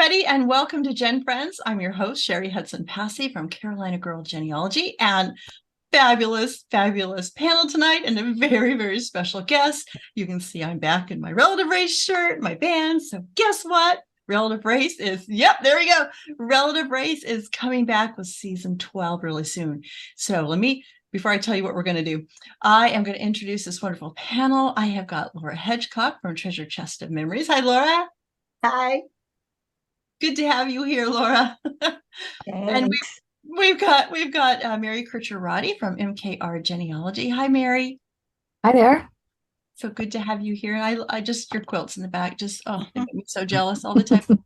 everybody, and welcome to Gen Friends. I'm your host, Cheri Hudson-Passy from Carolina Girl Genealogy, and fabulous panel tonight, and a very, very special guest. You can see I'm back in my Relative Race shirt, my band. So guess what? Relative Race is, there we go. Relative Race is coming back with season 12 really soon. So before I tell you what we're going to do, I am going to introduce this wonderful panel. I have got Laura Hedgecock from Treasure Chest of Memories. Hi, Laura. Hi. Good to have you here, Laura. And we've got Mary Kircher Roddy from MKR Genealogy. Hi, Mary. Hi there. So good to have you here. And I just, your quilts in the back, just they make me so jealous all the time.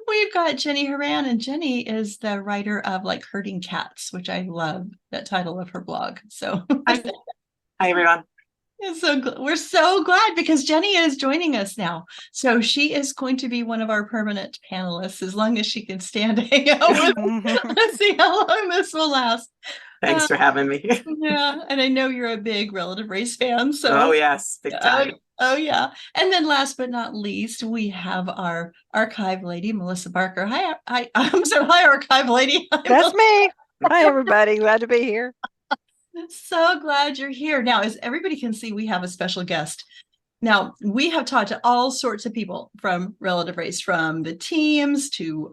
we've got Jenny Hawran, and Jenny is the writer of like Herding Cats, which I love that title of her blog. So hi everyone. We're so glad because Jenny is joining us now. So she is going to be one of our permanent panelists as long as she can stand to hang out with us. Let's see how long this will last. Thanks for having me. Yeah, and I know you're a big Relative Race fan. So oh yes, big time. Oh yeah. And then last but not least, we have our archive lady, Melissa Barker. I'm sorry, hi, archive lady. That's me. Hi everybody, glad to be here. So glad you're here. Now, as everybody can see, we have a special guest. Now, we have talked to all sorts of people from Relative Race, from the teams to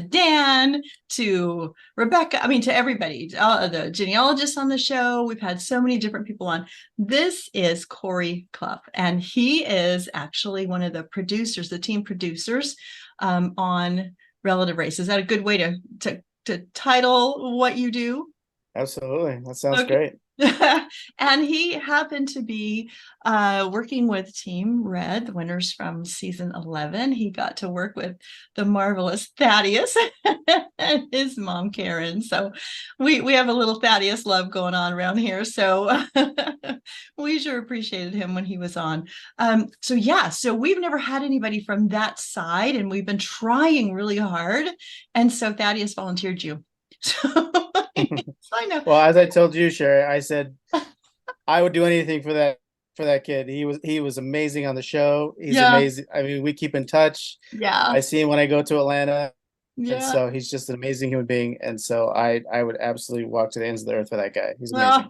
Dan, to Rebecca, to everybody, the genealogists on the show. We've had so many different people on. This is Corey Cluff, and he is actually one of the producers, the team producers on Relative Race. Is that a good way to title what you do? Absolutely. That sounds great. And he happened to be working with Team Red, the winners from season 11. He got to work with the marvelous Thaddeus and his mom, Karen. So we have a little Thaddeus love going on around here. So we sure appreciated him when he was on. So we've never had anybody from that side, and we've been trying really hard. And so Thaddeus volunteered you. So I know. Well, as I told you, Cheri, I said I would do anything for that kid. He was amazing on the show. He's amazing. We keep in touch. Yeah. I see him when I go to Atlanta. Yeah. And so he's just an amazing human being. And so I would absolutely walk to the ends of the earth for that guy. He's amazing.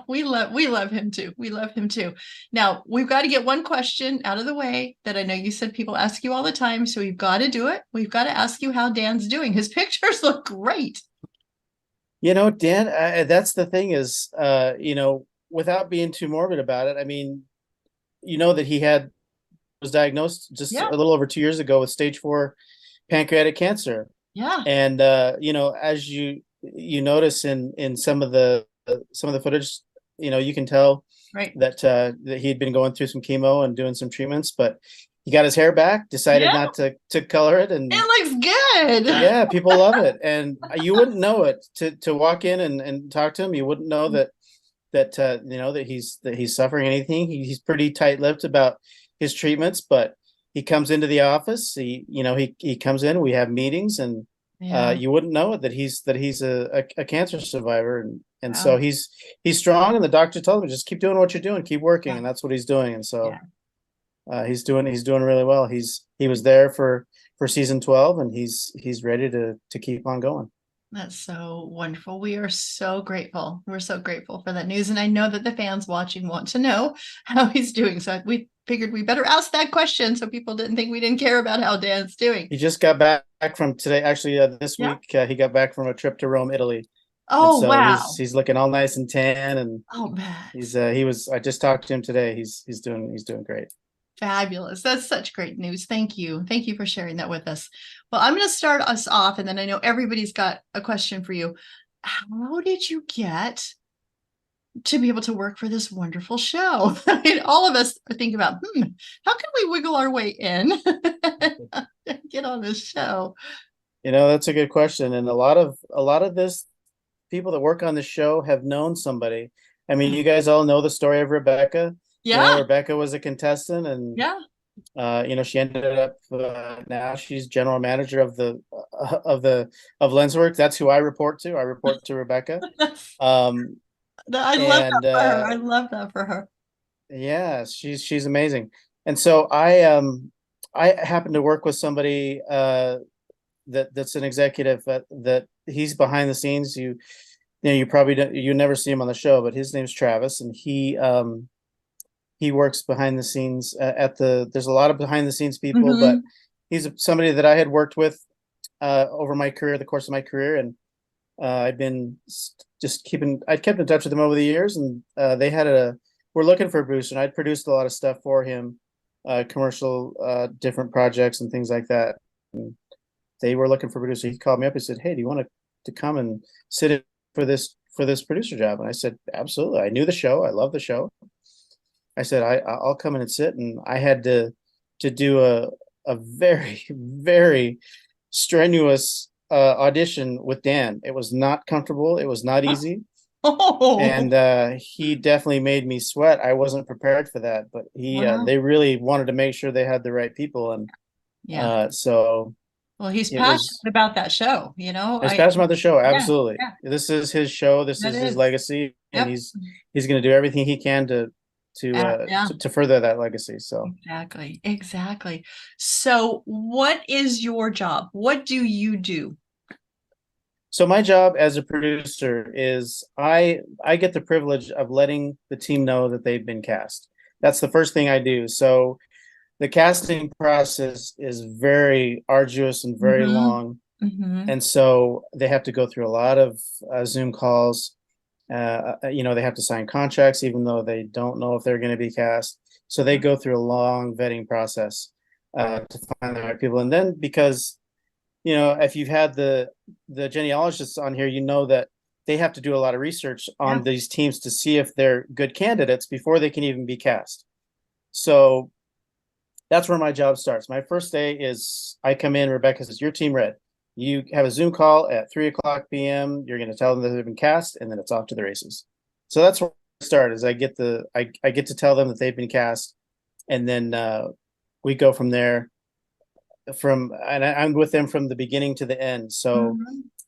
We love him too. We love him too. Now we've got to get one question out of the way that I know you said people ask you all the time. So we've got to do it. We've got to ask you how Dan's doing. His pictures look great. Dan, that's the thing is, without being too morbid about it, that he was diagnosed just a little over 2 years ago with stage 4 pancreatic cancer. Yeah. And, as you notice in some of the footage, you can tell that he had been going through some chemo and doing some treatments, but he got his hair back, decided not to color it, and it looks good. Yeah, people love it, and you wouldn't know it to walk in and talk to him. You wouldn't know that he's suffering anything. He's pretty tight-lipped about his treatments, but he comes into the office. He comes in. We have meetings, and you wouldn't know it that he's a cancer survivor, and so he's strong. And the doctor told him, just keep doing what you're doing, keep working, and that's what he's doing. And so. He's doing really well. He was there for season 12, and he's ready to keep on going. That's so wonderful. We are so grateful. We're so grateful for that news. And I know that the fans watching want to know how he's doing. So we figured we better ask that question so people didn't think we didn't care about how Dan's doing. He just got back from today. Actually, this week he got back from a trip to Rome, Italy. Oh, so wow. He's looking all nice and tan, and man. I just talked to him today. He's doing great. Fabulous. That's such great news. Thank you. Thank you for sharing that with us. Well, I'm going to start us off, and then I know everybody's got a question for you. How did you get to be able to work for this wonderful show? All of us think about, how can we wiggle our way in and get on this show? That's a good question. And a lot of this people that work on the show have known somebody. You guys all know the story of Rebecca. Yeah. Rebecca was a contestant, and she ended up now she's general manager of Lensworks. That's who I report to. I report to Rebecca. I love that for her. I love that for her. Yeah, she's amazing. And so I I happen to work with somebody that's an executive that he's behind the scenes. You know, you probably don't, you never see him on the show, but his name's Travis, and he works behind the scenes there's a lot of behind the scenes people, but he's somebody that I had worked with over my career, the course of my career, and I've been I kept in touch with him over the years, and we're looking for a producer, and I'd produced a lot of stuff for him, commercial, different projects and things like that. And they were looking for a producer. He called me up and said, "Hey, do you want to come and sit in for this producer job?" And I said, "Absolutely." I knew the show. I love the show. I said, I'll come in and sit. And I had to do a very, very strenuous audition with Dan. It was not comfortable. It was not easy. Oh. And he definitely made me sweat. I wasn't prepared for that, but they really wanted to make sure they had the right people. And so well, he's passionate about that show, you know. He's passionate about the show. Absolutely. Yeah. This is his show. This is his legacy. Yep. And he's going to do everything he can to further that legacy. So exactly. So what is your job? What do you do? So my job as a producer is I get the privilege of letting the team know that they've been cast. That's the first thing I do. So the casting process is very arduous and very long. And so they have to go through a lot of Zoom calls. You know, they have to sign contracts, even though they don't know if they're going to be cast. So they go through a long vetting process to find the right people. And then because, you know, if you've had the genealogists on here, you know that they have to do a lot of research on these teams to see if they're good candidates before they can even be cast. So that's where my job starts. My first day is I come in, Rebecca says, "Your team red." You have a Zoom call at 3:00 p.m. You're going to tell them that they've been cast, and then it's off to the races. So that's where I start. Is I get to tell them that they've been cast, and then we go from there. And I'm with them from the beginning to the end. So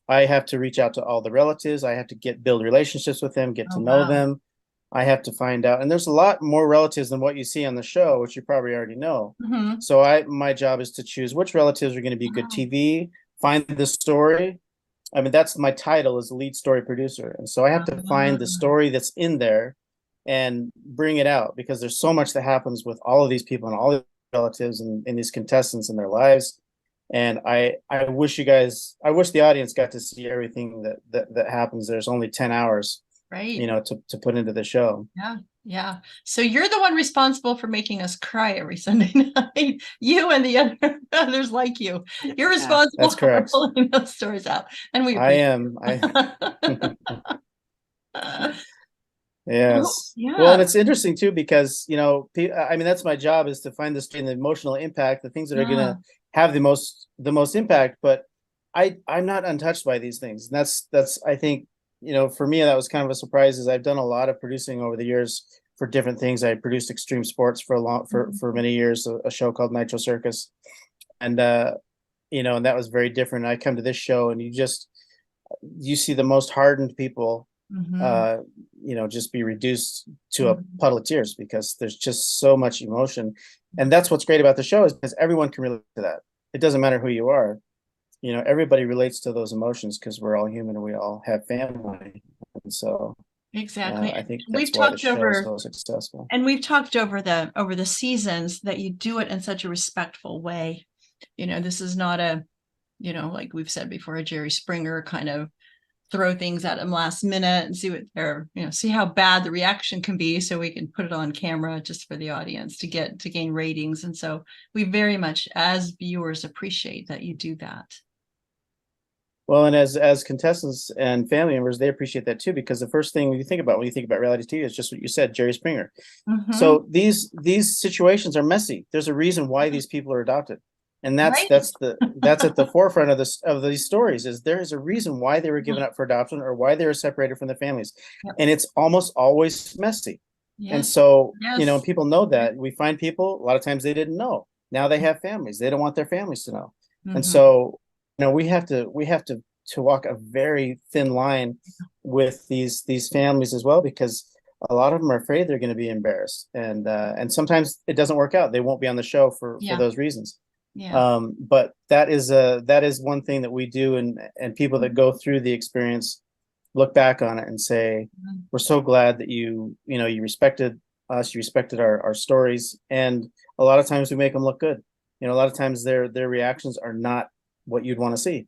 I have to reach out to all the relatives. I have to build relationships with them, get to know them. I have to find out, and there's a lot more relatives than what you see on the show, which you probably already know. So my job is to choose which relatives are going to be good TV. Find the story. I mean, that's my title, is lead story producer. And so I have to find the story that's in there and bring it out, because there's so much that happens with all of these people and all the relatives and these contestants in their lives. And I wish the audience got to see everything that happens. There's only 10 hours, right, you know, to put into the show. Yeah. So you're the one responsible for making us cry every Sunday night. You and the others like you. You're responsible for pulling those stories out. And I am. Yes. Well, and it's interesting too, because, you know, I mean, that's my job, is to find the emotional impact, the things that are going to have the most impact. But I'm not untouched by these things. And that's I think, you know, for me, that was kind of a surprise, is I've done a lot of producing over the years for different things. I produced extreme sports for many years, a show called Nitro Circus. And, you know, and that was very different. I come to this show, and you see the most hardened people, you know, just be reduced to a puddle of tears, because there's just so much emotion. And that's what's great about the show, is because everyone can relate to that. It doesn't matter who you are. You know, everybody relates to those emotions, because we're all human and we all have family. And so I think that's why the show is so successful. And we've talked over the seasons that you do it in such a respectful way. You know, this is not a, you know, like we've said before, a Jerry Springer kind of throw things at them last minute and see what they're, you know, see how bad the reaction can be, so we can put it on camera just for the audience to gain ratings. And so we very much, as viewers, appreciate that you do that. Well, and as contestants and family members, they appreciate that too, because the first thing when you think about reality TV is just what you said, Jerry Springer. So these situations are messy. There's a reason why these people are adopted. And that's at the forefront of these stories, is there is a reason why they were given up for adoption, or why they were separated from their families. And it's almost always messy. And so, you know, people know that. We find people, a lot of times they didn't know. Now they have families. They don't want their families to know. And so, you know, we have to walk a very thin line with these families as well, because a lot of them are afraid they're going to be embarrassed, and sometimes it doesn't work out. They won't be on the show for those reasons. Yeah. But that is one thing that we do, and people that go through the experience look back on it and say, we're so glad that you respected us, you respected our stories. And a lot of times we make them look good. A lot of times their reactions are not what you'd want to see.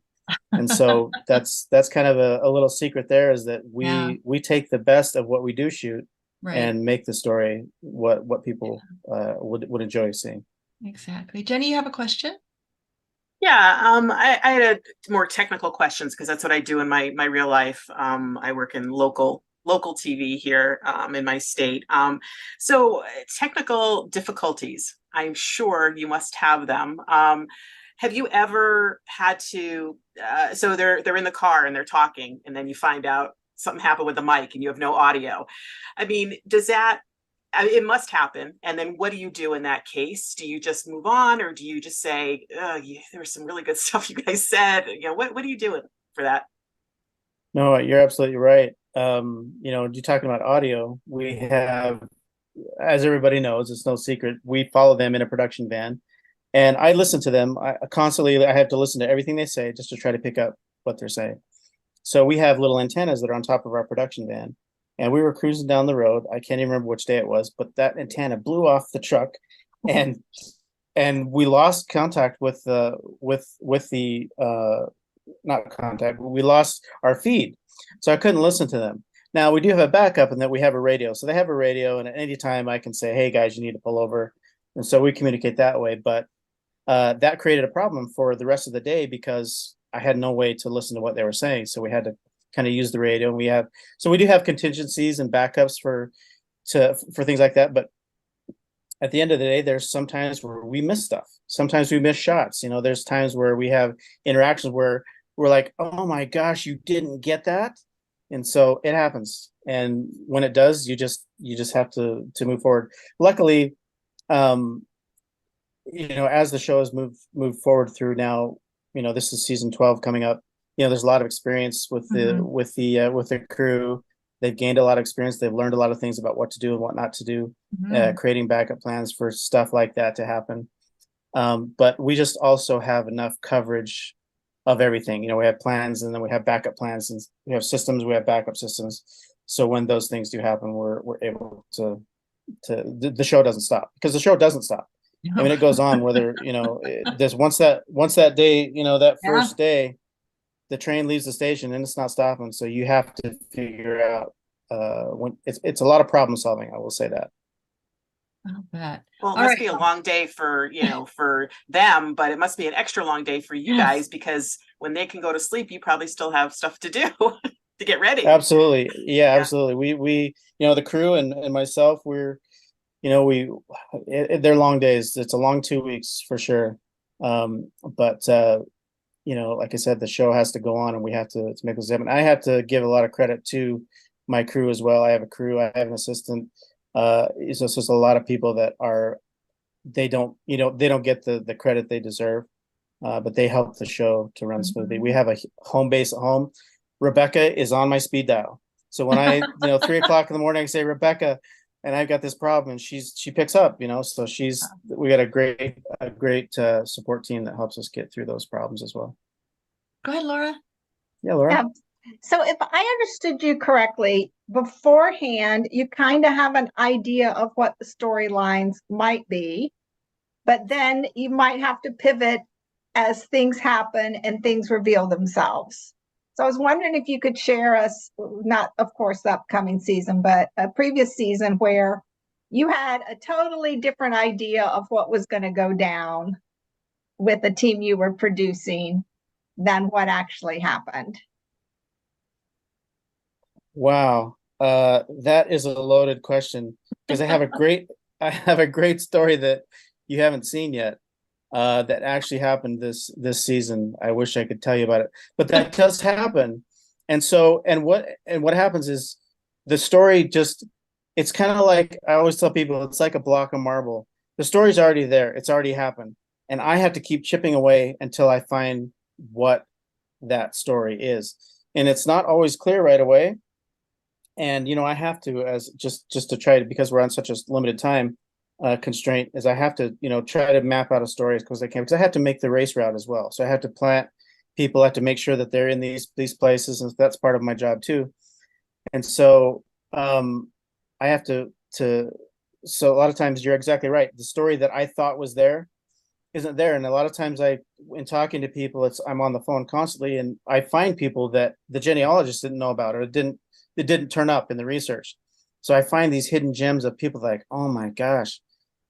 And so that's kind of a little secret there, is that we take the best of what we do shoot and make the story what people would enjoy seeing. Exactly. Jenny, you have a question? Yeah, I had more technical questions because that's what I do in my real life. I work in local TV here in my state. So technical difficulties, I'm sure you must have them. Have you ever had to? So they're in the car and they're talking, and then you find out something happened with the mic and you have no audio. I mean, does that? It must happen. And then what do you do in that case? Do you just move on, or do you just say, there was some really good stuff you guys said? What are you doing for that? No, you're absolutely right. You're talking about audio. We have, as everybody knows, it's no secret, we follow them in a production van, and I listen to them. I have to listen to everything they say just to try to pick up what they're saying. So we have little antennas that are on top of our production van. And we were cruising down the road. I can't even remember which day it was, but that antenna blew off the truck, and we lost contact with the not contact. We lost our feed, so I couldn't listen to them. Now we do have a backup in that we have a radio. So they have a radio, and at any time I can say, "Hey guys, you need to pull over," and so we communicate that way. But that created a problem for the rest of the day because I had no way to listen to what they were saying. So we had to kind of use the radio, and we do have contingencies and backups for things like that. But at the end of the day, there's sometimes where we miss stuff. Sometimes we miss shots. There's times where we have interactions where we're like, oh my gosh, you didn't get that. And so it happens. And when it does, you just have to move forward. Luckily, as the show has moved forward through now, this is season 12 coming up. There's a lot of experience with the crew. They've gained a lot of experience. They've learned a lot of things about what to do and what not to do, creating backup plans for stuff like that to happen. But we just also have enough coverage of everything. We have plans, and then we have backup plans, and we have systems, we have backup systems. So when those things do happen, we're able to the show doesn't stop, because the show doesn't stop. I mean, it goes on, whether, there's once that day, that first day, the train leaves the station and it's not stopping. So you have to figure out when it's a lot of problem solving. I will say that. I'll bet. Well, it must be a long day for for them, but it must be an extra long day for you guys, because when they can go to sleep, you probably still have stuff to do to get ready. Absolutely. Yeah, absolutely. We the crew and myself, they're long days. It's a long 2 weeks for sure. But like I said, the show has to go on, and we have to make those happen. I have to give a lot of credit to my crew as well. I have a crew. I have an assistant. It's just a lot of people that they don't get the credit they deserve, but they help the show to run smoothly. We have a home base at home. Rebecca is on my speed dial. So when I 3 o'clock in the morning, I say, Rebecca, and I've got this problem, and she picks up, so we got a great support team that helps us get through those problems as well. Go ahead, Laura. Yeah, Laura. So if I understood you correctly, beforehand, you kind of have an idea of what the storylines might be, but then you might have to pivot as things happen and things reveal themselves. So I was wondering if you could share us, not of course the upcoming season, but a previous season where you had a totally different idea of what was going to go down with the team you were producing than what actually happened. Wow. That is a loaded question, because I have a great story that you haven't seen yet. That actually happened this season. I wish I could tell you about it, but that does happen. And what happens is the story it's kind of like, I always tell people, it's like a block of marble. The story's already there. It's already happened. And I have to keep chipping away until I find what that story is. And it's not always clear right away. And I have to, as just to try to, because we're on such a limited time constraint, is I have to try to map out a story as close as I can, because I have to make the race route as well. So I have to plant people, I have to make sure that they're in these places, and that's part of my job too. And so I have to so a lot of times you're exactly right. The story that I thought was there isn't there. And a lot of times in talking to people, I'm on the phone constantly, and I find people that the genealogist didn't know about, or it didn't turn up in the research. So I find these hidden gems of people like, oh my gosh,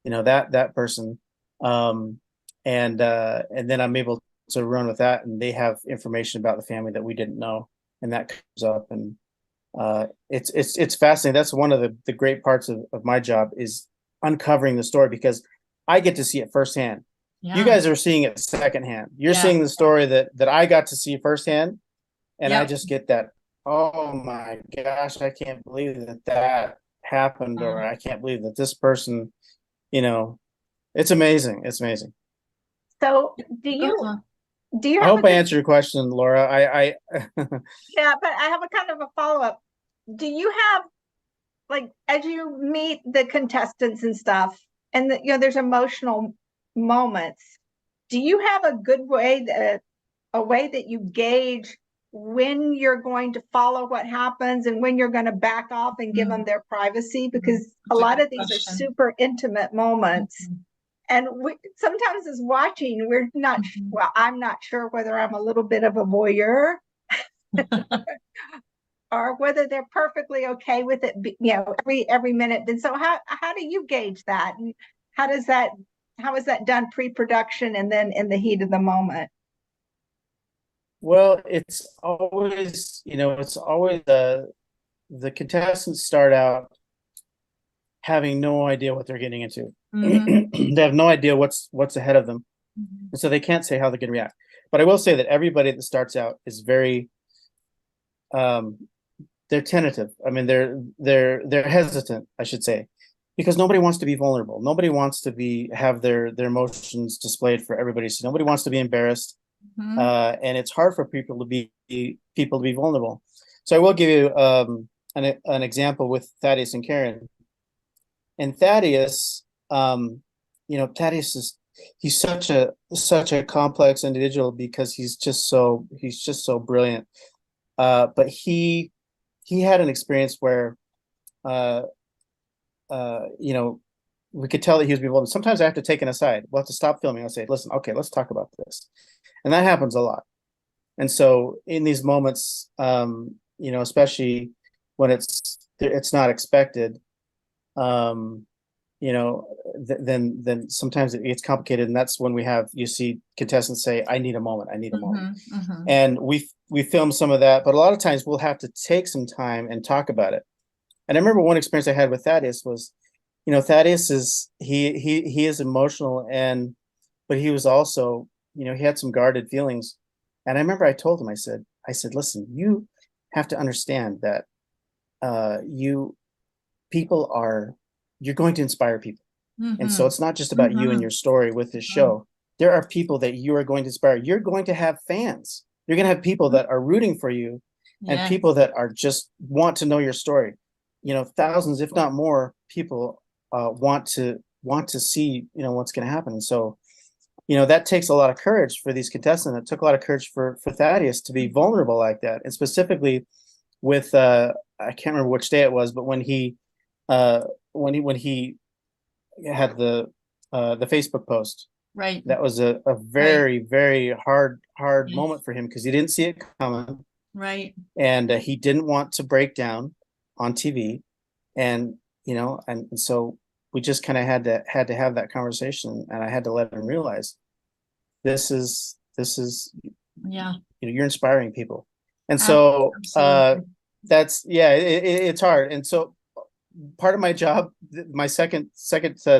that person. And then I'm able to run with that, and they have information about the family that we didn't know, and that comes up. And it's fascinating. That's one of the great parts of my job, is uncovering the story, because I get to see it firsthand. Yeah. You guys are seeing it secondhand. You're Yeah. seeing the story that I got to see firsthand, and Yep. I just get that, oh my gosh, I can't believe that happened, or I can't believe that this person, it's amazing. It's amazing. So do you I have hope I answered your question, Laura. I yeah, but I have a kind of a follow-up. Do you have, like, as you meet the contestants and stuff, and there's emotional moments, do you have a good way that you gauge when you're going to follow what happens and when you're going to back off and give them their privacy? Because a lot of these are super intimate moments. And sometimes as watching, we're not, well, I'm not sure whether I'm a little bit of a voyeur or whether they're perfectly okay with it, every minute. And so how do you gauge that? And how is that done pre-production and then in the heat of the moment? Well, it's always the contestants start out having no idea what they're getting into. They have no idea what's ahead of them, and so they can't say how they're going to react. But I will say that everybody that starts out is very they're tentative. I mean, they're hesitant, I should say, because nobody wants to be vulnerable. Nobody wants to have their emotions displayed for everybody to see. Nobody wants to be embarrassed. And it's hard for people to be vulnerable. So I will give you an example with Thaddeus and Karen. And Thaddeus, Thaddeus he's such a complex individual, because he's just so brilliant. But he had an experience where we could tell that he was being vulnerable. Sometimes I have to take him aside. We'll have to stop filming. I'll say, listen, okay, let's talk about this. And that happens a lot. And so in these moments, especially when it's not expected, then sometimes it gets complicated. And that's when you see contestants say, I need a moment. And we film some of that, but a lot of times we'll have to take some time and talk about it. And I remember one experience I had with Thaddeus was, Thaddeus he is emotional, but he was also, he had some guarded feelings. And I remember I told him, I said, listen, you have to understand that you're going to inspire people. And so it's not just about you and your story with this show. There are people that you are going to inspire. You're going to have fans. You're going to have people that are rooting for you, and people that are just want to know your story. Thousands, if not more, people want to see, what's going to happen. And so, that takes a lot of courage for these contestants. It took a lot of courage for Thaddeus to be vulnerable like that. And specifically with, I can't remember which day it was, but when he had the Facebook post, right, that was a very, very hard moment for him, because he didn't see it coming. Right. And he didn't want to break down on TV. And, and so we just kind of had to have that conversation, and I had to let him realize this is you're inspiring people. And so that's it's hard. And so part of my job, my second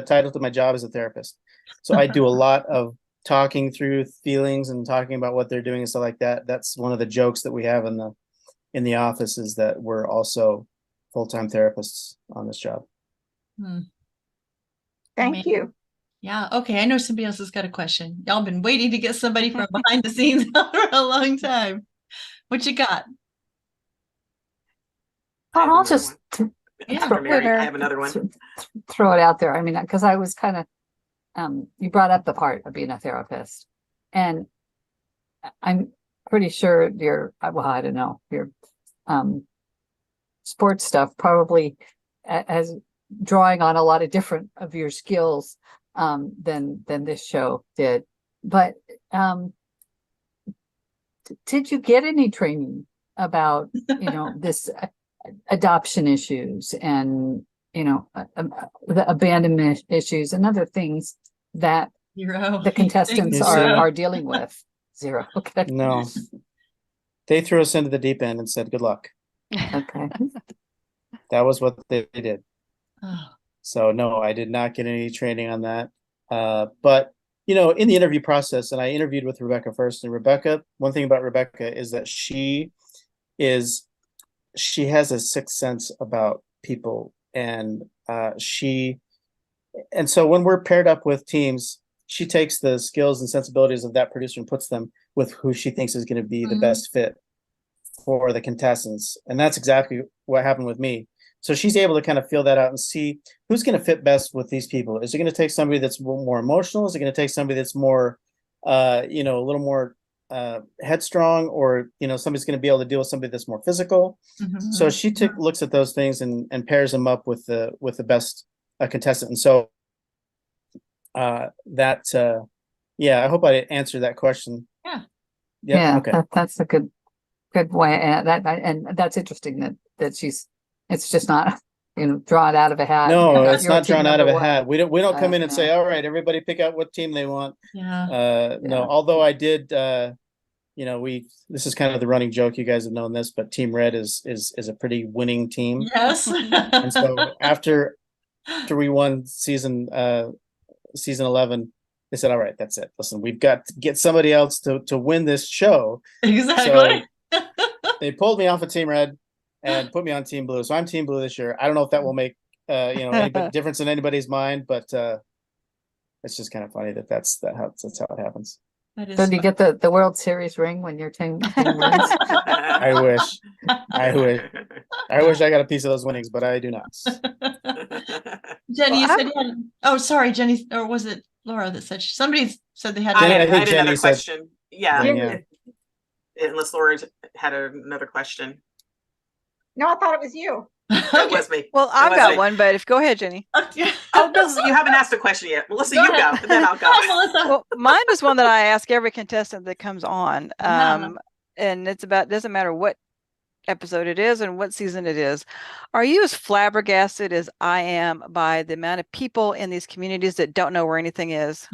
title to my job is a therapist. So I do a lot of talking through feelings and talking about what they're doing and stuff like that. That's one of the jokes that we have in the office, is that we're also full-time therapists on this job. Thank you. Yeah. Okay. I know somebody else has got a question. Y'all been waiting to get somebody from behind the scenes for a long time. What you got? I'll just Yeah. After Mary, I have another one. throw it out there. I mean, because I was kind of, you brought up the part of being a therapist, and I'm pretty sure well, I don't know, your sports stuff probably as drawing on a lot of different of your skills than this show did. But did you get any training about, this adoption issues and, the abandonment issues and other things that Zero. the contestants Zero. are dealing with? Zero. Okay. No, they threw us into the deep end and said, "Good luck." Okay. That was what they did. Oh, So no, I did not get any training on that. But in the interview process, and I interviewed with Rebecca first, and Rebecca, one thing about Rebecca is that she has a sixth sense about people, and so when we're paired up with teams, she takes the skills and sensibilities of that producer and puts them with who she thinks is going to be the best fit for the contestants. And that's exactly what happened with me. So she's able to kind of feel that out and see who's going to fit best with these people. Is it going to take somebody that's more emotional? Is it going to take somebody that's more, a little more headstrong, or somebody's going to be able to deal with somebody that's more physical? So she looks at those things and pairs them up with the best contestant. And so I hope I answered that question. Yeah. Okay. That's a good way. And that's interesting that she's. It's just not, drawn out of a hat. No, it's You're not team drawn out of a number hat. We don't come in and no. say, "All right, everybody pick out what team they want." yeah. No, although I did, this is kind of the running joke. You guys have known this, but Team Red is a pretty winning team. Yes. And so after we won season 11, they said, "All right, that's it. Listen, we've got to get somebody else to win this show." Exactly. So they pulled me off of Team Red and put me on Team Blue. So I'm Team Blue this year. I don't know if that will make any difference in anybody's mind, but it's just kind of funny that's how it happens. That is So do you get the World Series ring when your team wins? I wish I got a piece of those winnings, but I do not. Jenny, you Well, said you had, oh, sorry, Jenny, or was it Laura that said somebody said they had? Jenny, I I think had another Jenny said question. Yeah. Yeah. Unless Laura had another question. No, I thought it was you. That was me. Well, That I've was got me. one, but go ahead, Jenny. Oh, Melissa, you haven't asked a question yet. Melissa, Go you ahead. go, and then I'll go. Hi, Melissa. Well, mine is one that I ask every contestant that comes on. Yeah. And it's doesn't matter what episode it is and what season it is. Are you as flabbergasted as I am by the amount of people in these communities that don't know where anything is?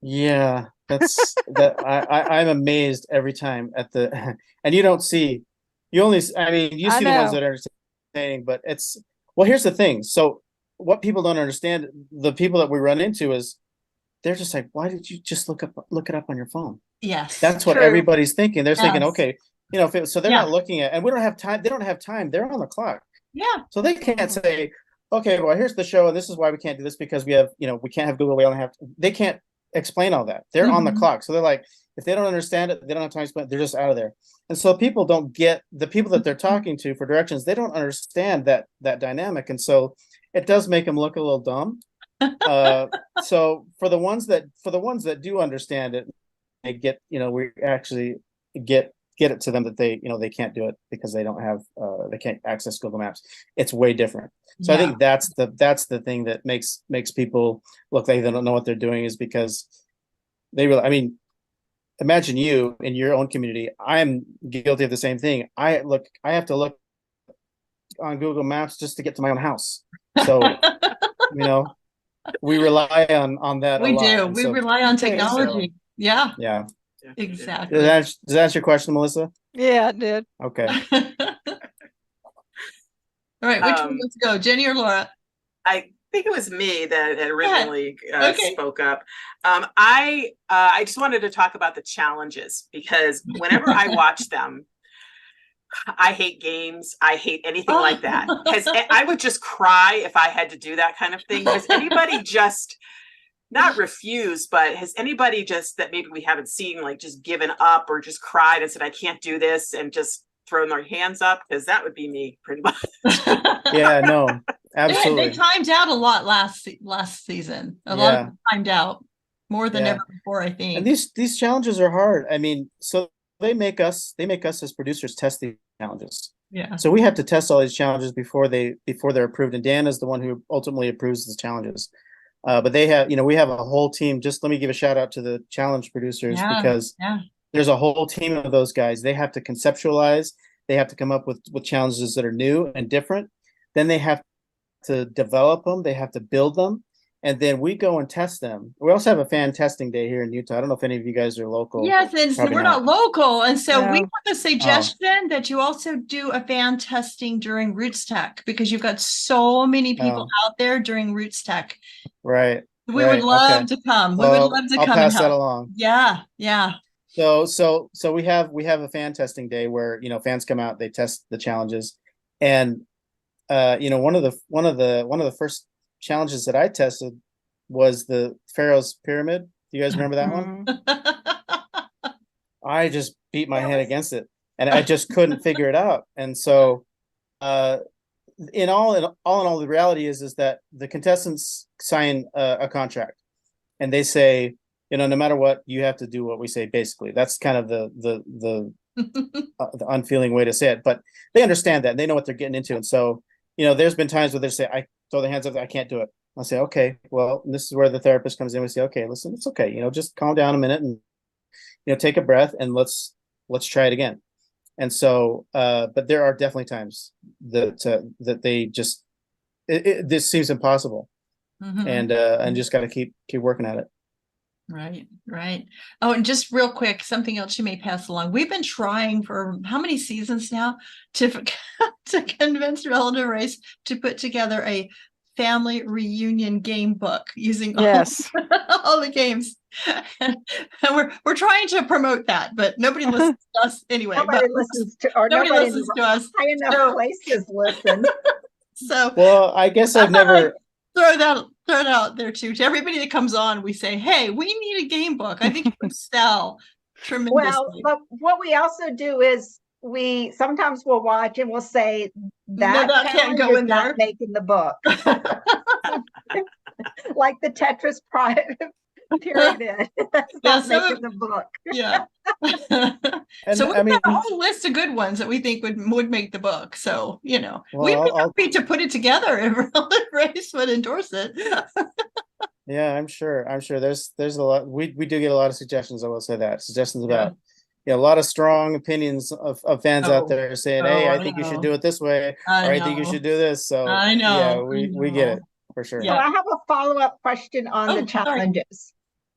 Yeah, that's I'm amazed every time at the and you don't see you only I mean you I see the ones know. that are entertaining, but here's the thing. So what people don't understand, the people that we run into is they're just like, why did you just look it up on your phone? Yes. That's what True. everybody's thinking. They're thinking, Yes. okay, so they're not looking at, and we don't have time. They don't have time. They're on the clock. Yeah. So they can't say, okay, well, here's the show, and this is why we can't do this because we have, we can't have Google. We only have. They can't explain all that. They're on the Mhm. clock. So they're like, if they don't understand it, they don't have time to explain it. They're just out of there. And so people don't get the people that they're talking to for directions. They don't understand that dynamic, and so it does make them look a little dumb. So for the ones that do understand it, they get, we actually get it to them that they can't do it because they don't have they can't access Google Maps. It's way different. So I think that's the thing that makes people look like they don't know what they're doing, is because they really, I mean, imagine you in your own community. I'm guilty of the same thing. I have to look on Google Maps just to get to my own house. So we rely on that. We a lot. do. And We so, rely on do. technology. Yeah, yeah. exactly. Does that answer your question, Melissa? Yeah, it did. Okay. All right, which one? Let's go, Jenny or Laura? I think it was me that had originally Okay. spoke up. I just wanted to talk about the challenges, because whenever I watch them, I hate games. I hate anything like that. I would just cry if I had to do that kind of thing. Has anybody just not refused, but has anybody just that maybe we haven't seen, like, just given up or just cried and said, I can't do this, and just throwing their hands up, because that would be me pretty much. Yeah, no, They absolutely. timed out a lot last season. A lot of Yeah. them timed out more than Yeah. ever before, I And think. these challenges are hard. I mean, so they make us as producers test these challenges. Yeah. So we have to test all these challenges before they're approved. And Dan is the one who ultimately approves the challenges. But they have, we have a whole team. Just let me give a shout out to the challenge producers, Yeah. because Yeah. there's a whole team of those guys. They have to conceptualize. They have to come up with challenges that are new and different. Then they have to develop them. They have to build them. And then we go and test them. We also have a fan testing day here in Utah. I don't know if any of you guys are local. Yes, and Probably we're not local. And so we No. have a suggestion that you also do a fan testing during Roots Tech, because you've got so many people out there during Roots Tech. Right. We would love to come. We would Well, love to I'll come and pass that help. along. Yeah, yeah. So we have a fan testing day where fans come out, they test the challenges, and one of the first challenges that I tested was the Pharaoh's Pyramid. Do you guys remember that one? Mhm. I just beat my head against it, and I just couldn't figure it out. And so, in all, the reality is that the contestants sign a contract, and they say, no matter what, you have to do what we say. Basically, that's kind of the unfeeling way to say it, but they understand that, and they know what they're getting into. And so, there's been times where they say, I throw their hands up, I can't do it. I'll say, okay, well, this is where the therapist comes in. We say, okay, listen, it's okay. Just calm down a minute and, take a breath, and let's try it again. And so, but there are definitely times that they just, this seems impossible. Mhm. And just got to keep working at it. Right, right. Oh, and just real quick, something else you may pass along. We've been trying for how many seasons now to to convince Relative Race to put together a family reunion game book using Yes. all the games. And we're trying to promote that, but nobody listens to us anyway. Nobody But listens to, or nobody nobody in listens to us. high enough So, places listen. so Well, I guess I I've thought never. throw that out there too. To everybody that comes on, we say, hey, we need a game book. I think it would sell tremendously. Well, but what we also do is we sometimes we'll watch and we'll say that that can't challenge go is in not there. making the book. Like the Tetris pyramid. That's Yeah, not making the book. Yeah. And So we've I mean, got a whole list of good ones that we think would make the book. So, we'd be I'll happy to put it together if Relative Race would endorse it. yeah, I'm sure. There's a lot. We do get a lot of suggestions. I will say that suggestions about a lot of strong opinions of fans out there saying, hey, I think you should do it this way, or I think you should do this. So I know. yeah, we get it for sure. So I have a follow-up question on the sorry. challenges.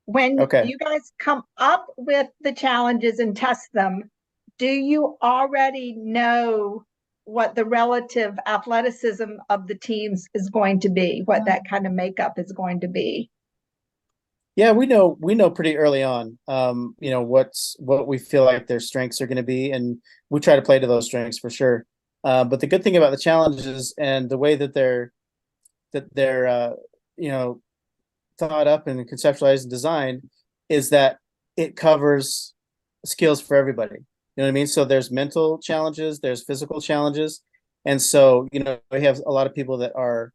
When Okay. you guys come up with the challenges and test them, do you already know what the relative athleticism of the teams is going to be, what that kind of makeup is going to be? Yeah, we know pretty early on, what we feel like their strengths are going to be, and we try to play to those strengths for sure. But the good thing about the challenges and the way that they're thought up and conceptualized and designed is that it covers skills for everybody. You know what I mean? So there's mental challenges, there's physical challenges, and so we have a lot of people that are,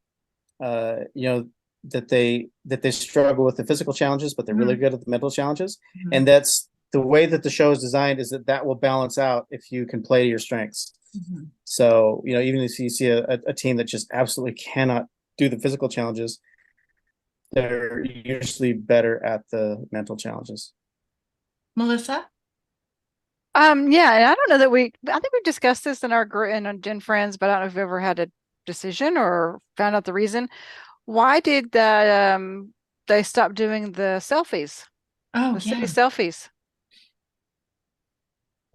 that they struggle with the physical challenges, but they're really good at the mental challenges. And that's the way that the show is designed, is that will balance out if you can play to your strengths. So even if you see a team that just absolutely cannot do the physical challenges, they're usually better at the mental challenges. Melissa? Yeah, and I don't know that I think we've discussed this in our group and on Gen Friends, but I don't know if we've ever had a decision or found out the reason. Why did they stop doing the selfies? Oh, the city selfies.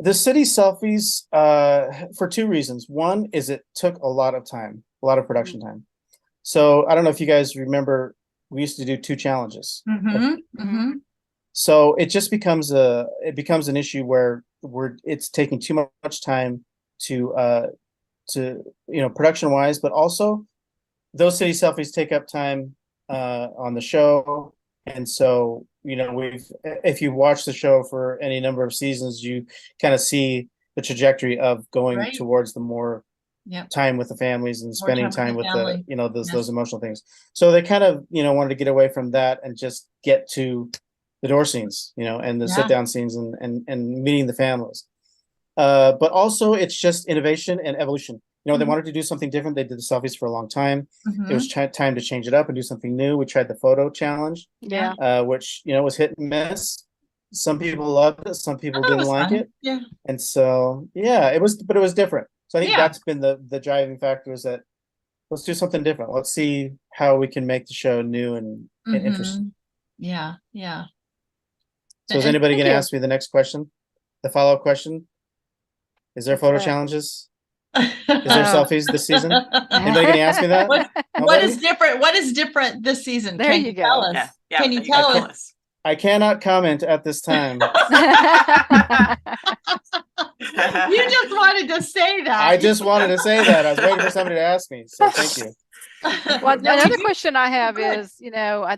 The city selfies, for two reasons. One is it took a lot of time, a lot of production time. So I don't know if you guys remember, we used to do 2 challenges. So it just becomes an issue where it's taking too much time to production wise, but also those city selfies take up time on the show. And so, if you watch the show for any number of seasons, you kind of see the trajectory of going Right. towards the more Yep. time with the families and More spending time time with with the the, family. you know, those Yes. emotional things. So they kind of, you know, wanted to get away from that and just get to the door scenes, you know, and the Yeah. sit down scenes and meeting the families. But also it's just innovation and evolution. You know, they Mhm. wanted to do something different. They did the selfies for a long time. Mhm. It was time to change it up and do something new. We tried the photo challenge, Yeah. which, you know, was hit and miss. Some people loved it, some I people thought it didn't was like fun. it. Yeah. And so, yeah, but it was different. So I think Yeah. that's been the driving factor, is that let's do something different. Let's see how we can make the show new and interesting. Mhm. Yeah. Yeah. So is And anybody thank going to you. ask me the next question? The follow-up question? Is there What's photo that? challenges? Is there Oh. selfies this season? Anybody going to ask me that? What Nobody? is different? What is different this season? There Can you you go. tell us? Yeah, yeah. Can you you tell tell us? us. I cannot comment at this time. You just wanted to say that. I just wanted to say that. I was waiting for somebody to ask me. So thank you. Well, No, we another do- question I have Good. is, you know,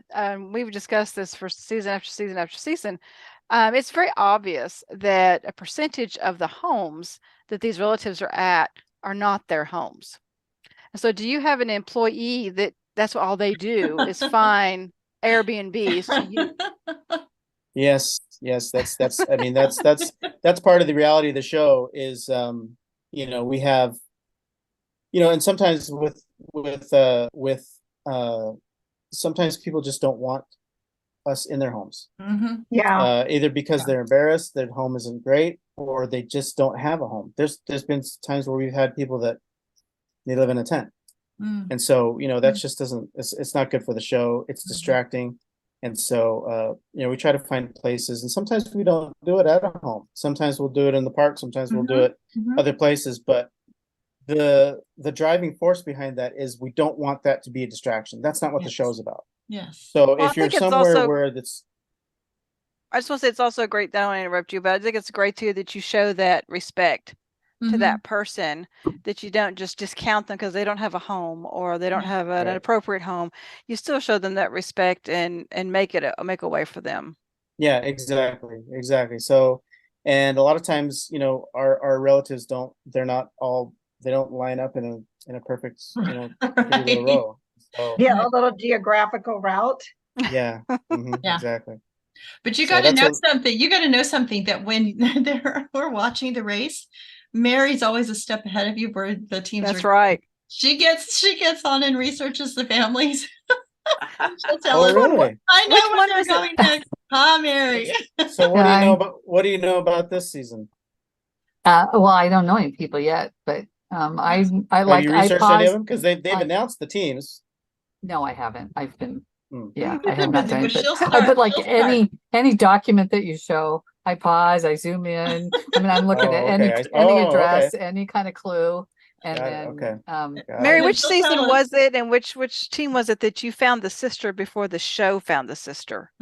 we've discussed this for season after season after season. It's very obvious that a percentage of the homes that these relatives are at are not their homes. And so, do you have an employee that's what all they do is find Airbnbs to use? Yes, that's I mean that's part of the reality of the show is you know, we have, you know, and sometimes with sometimes people just don't want us in their homes. Mhm. Yeah. Either because they're embarrassed, their home isn't great, or they just don't have a home. There's been times where we've had people that they live in a tent. Mm. And so, you know, that just doesn't, it's not good for the show. It's distracting. And so, you know, we try to find places, and sometimes we don't do it at home. Sometimes we'll do it in the park. Sometimes we'll do it Mhm. other places. But the driving force behind that is we don't want that to be a distraction. That's not what the Yes. show's about. Yes. So Well, I if you're think it's somewhere also- where that's, I just want to say it's also great. I don't want to interrupt you, but I think it's great too that you show that respect to Mhm. that person, that you don't just discount them because they don't have a home or they don't Yeah. have an Right. appropriate home. You still show them that respect and make a way for them. yeah, exactly. So, and a lot of times, you know, our relatives they don't line up in a perfect, you know, pretty little Right. row. So, Yeah, a little geographical route. yeah, Yeah. exactly. But you So got to that's know a- something. You got to know something that when we're watching the race, Mary's always a step ahead of you where the teams That's are. right. She gets on and researches the families. She'll tell Oh, us. really? I know Which where one they're was it? going next. Huh, Mary? So what do you Yeah, know about this season? well, I don't know any people yet, but I Have you I researched any of paused. them? Because they've I- announced the teams. No, I haven't. I've been, Hmm. yeah, You've I have been not busy, done but it. she'll But start. like She'll start. any document that you show, I pause, I zoom in. I mean, I'm looking Oh, at any okay. any Okay. address, any kind of clue, and Got it. then Okay. Got Mary, it. And which she'll tell season us. was it, and which team was it that you found the sister before the show found the sister,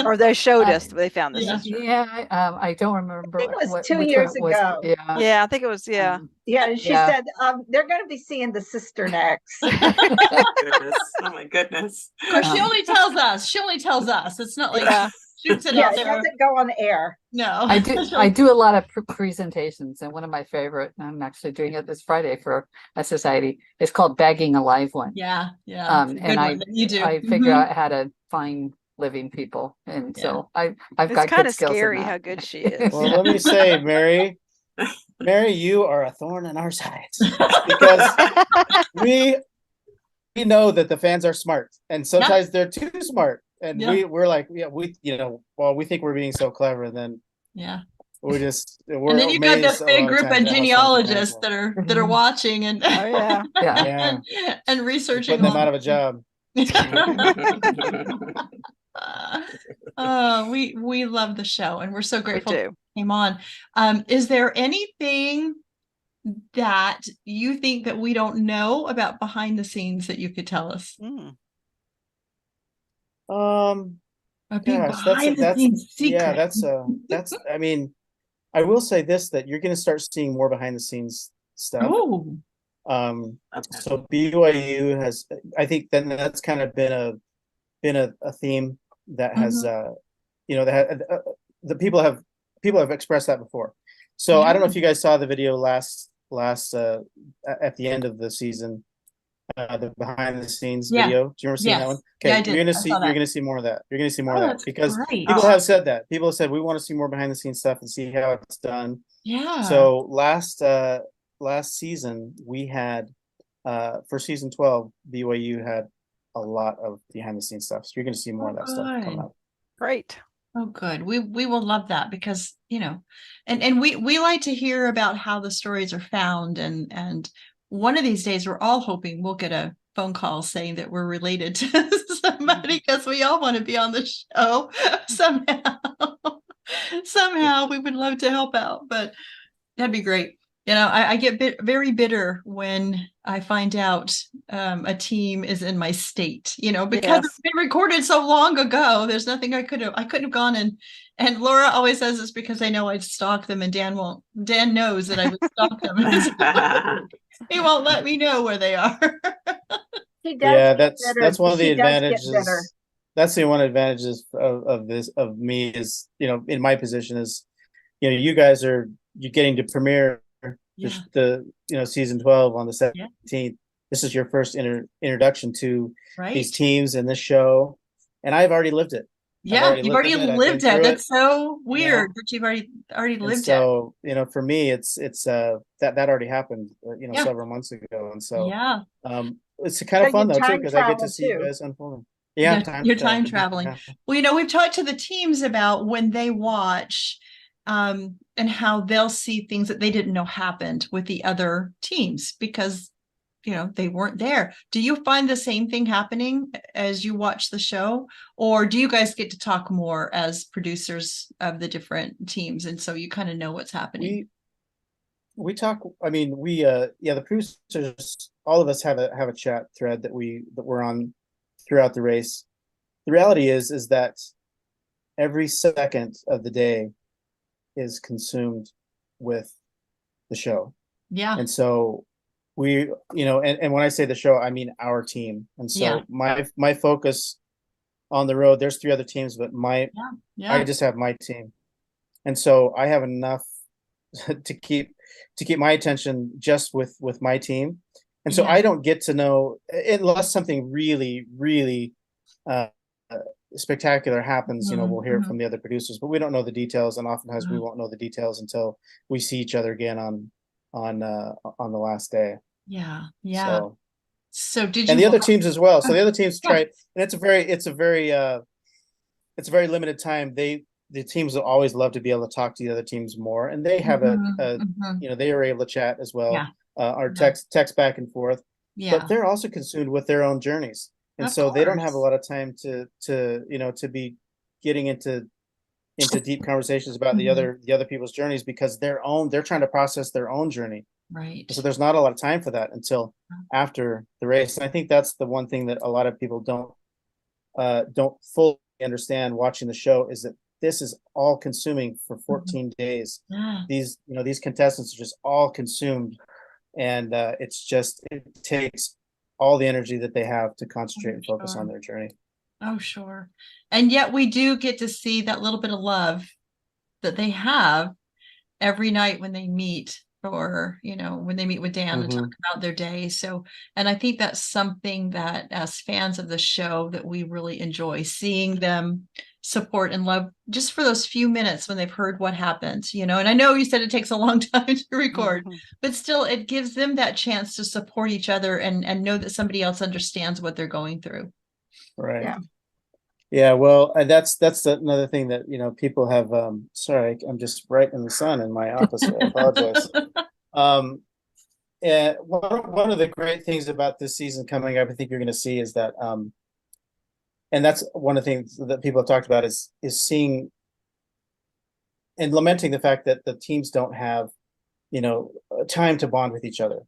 or they showed us they found the Yeah. sister? Yeah, I don't remember think it was what 2 which one years it was. ago. Yeah. Yeah, I think it was. Yeah. Yeah, and she Yeah. said they're going to be seeing the sister next. Goodness. Oh my goodness. Of course, she only tells us. She only tells us. It's not like Yeah. she shoots it Yeah, out it there. doesn't go on air. No. I do a lot of presentations, and one of my favorite, I'm actually doing it this Friday for a society. It's called Bagging a Live One. Yeah, yeah. It's a good And one that you do. I figure Mhm. out how to find living people, and Yeah. so I've It's got kind good of skills in scary that. how good she is. Well, let me say, Mary, you are a thorn in our sides because we know that the fans are smart, and sometimes they're too smart, and Yeah. we're like, yeah, you know, well, we think we're being so clever, and then Yeah. we're And then you got amazed this a big lot of group of times at how smart the fans genealogists are. that are watching and Oh yeah. Yeah. Yeah, and we're researching putting them all out of a job. we love the show and we're so We grateful do. you came on. Is there anything that you think that we don't know about behind the scenes that you could tell us? Mm. A big Gosh, behind the scenes yeah, secret. that's. I mean, I will say this, that you're going to start seeing more behind the scenes stuff. Oh, So BYU has, I think then that's kind of been a theme that has, you know, that the people have expressed that before. So I don't know if you guys saw the video last at the end of the season, the behind the scenes Yeah. video. Do you remember seeing that Yes. one? Yeah, I Okay, did. you're gonna I see saw that. you're gonna see more of that. You're gonna see more Oh, of that that's because great. people have said that. People have said we want to see more behind the scenes stuff and see how it's done. Yeah. So last season we had for season 12, BYU had a lot of behind the scenes stuff. So you're gonna see more of that stuff coming up. Great. Oh, good. We will love that because, and we like to hear about how the stories are found, and one of these days we're all hoping we'll get a phone call saying that we're related to somebody because we all want to be on the show somehow. Somehow we would love to help out, but that'd be great. I get very bitter when I find out a team is in my state, because it's been recorded so long ago. There's nothing I couldn't have gone and Laura always says it's because I know I'd stalk them, and Dan knows that I would stalk them. He won't let me know where they are. He does Yeah, get that's bitter. one of the He does get bitter. advantages. That's the one advantages of me is, in my position is, you guys you're getting to premiere the season 12 on the 17th. This is your first introduction to these teams and this show, and I've already lived it. Yeah, you've already lived it. That's so weird that you've already lived it. So for me, it's that already happened several months ago, and so it's kind of fun though too because I get to see you guys unfolding. Yeah, you're time traveling. Well, we've talked to the teams about when they watch and how they'll see things that they didn't know happened with the other teams because they weren't there. Do you find the same thing happening as you watch the show, or do you guys get to talk more as producers of the different teams, and so you kind of know what's happening? We talk. I mean, the producers, all of us have a chat thread that we're on throughout the race. The reality is that every second of the day is consumed with the show. Yeah. And so we, and when I say the show, I mean our team. And so my focus on the road, there's 3 other teams, but I just have my team. And so I have enough to keep my attention just with my team. And so I don't get to know, unless something really, really spectacular happens, we'll hear it from the other producers, but we don't know the details, and oftentimes we won't know the details until we see each other again on the last day. So did you, and the other teams as well. So the other teams try, and it's a very limited time. The teams will always love to be able to talk to the other teams more, and they have they are able to chat as well, or text back and forth. But they're also consumed with their own journeys. And so they don't have a lot of time to be getting into deep conversations about the other people's journeys, because they're trying to process their own journey. Right. So there's not a lot of time for that until after the race. And I think that's the one thing that a lot of people don't fully understand watching the show, is that this is all consuming for 14 days. These contestants are just all consumed, and it takes all the energy that they have to concentrate and focus on their journey. Oh, sure. And yet we do get to see that little bit of love that they have every night when they meet, or, when they meet with Dan and talk about their day. So, and I think that's something that as fans of the show that we really enjoy, seeing them support and love just for those few minutes when they've heard what happened, and I know you said it takes a long time to record, but still it gives them that chance to support each other and know that somebody else understands what they're going through. Right. Yeah, well, that's another thing that people have. Sorry, I'm just right in the sun in my office. I apologize. And one of the great things about this season coming up, I think you're going to see, is that, and that's one of the things that people have talked about is seeing and lamenting the fact that the teams don't have, time to bond with each other.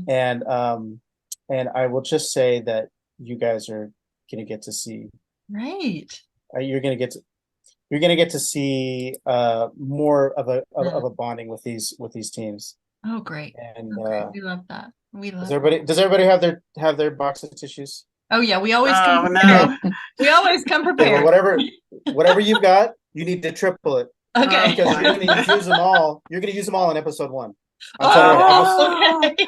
And I will just say that you guys are going to get to see. Right. You're going to get to see more of a bonding with these teams. Oh, great. And we love that. Does everybody have their box of tissues? Oh yeah, we always come prepared. We always come prepared. Well, whatever you've got, you need to triple it. Okay. Oh, because boy. you're gonna use them all. You're gonna use them all in episode 1. I'm telling you right, Oh, okay.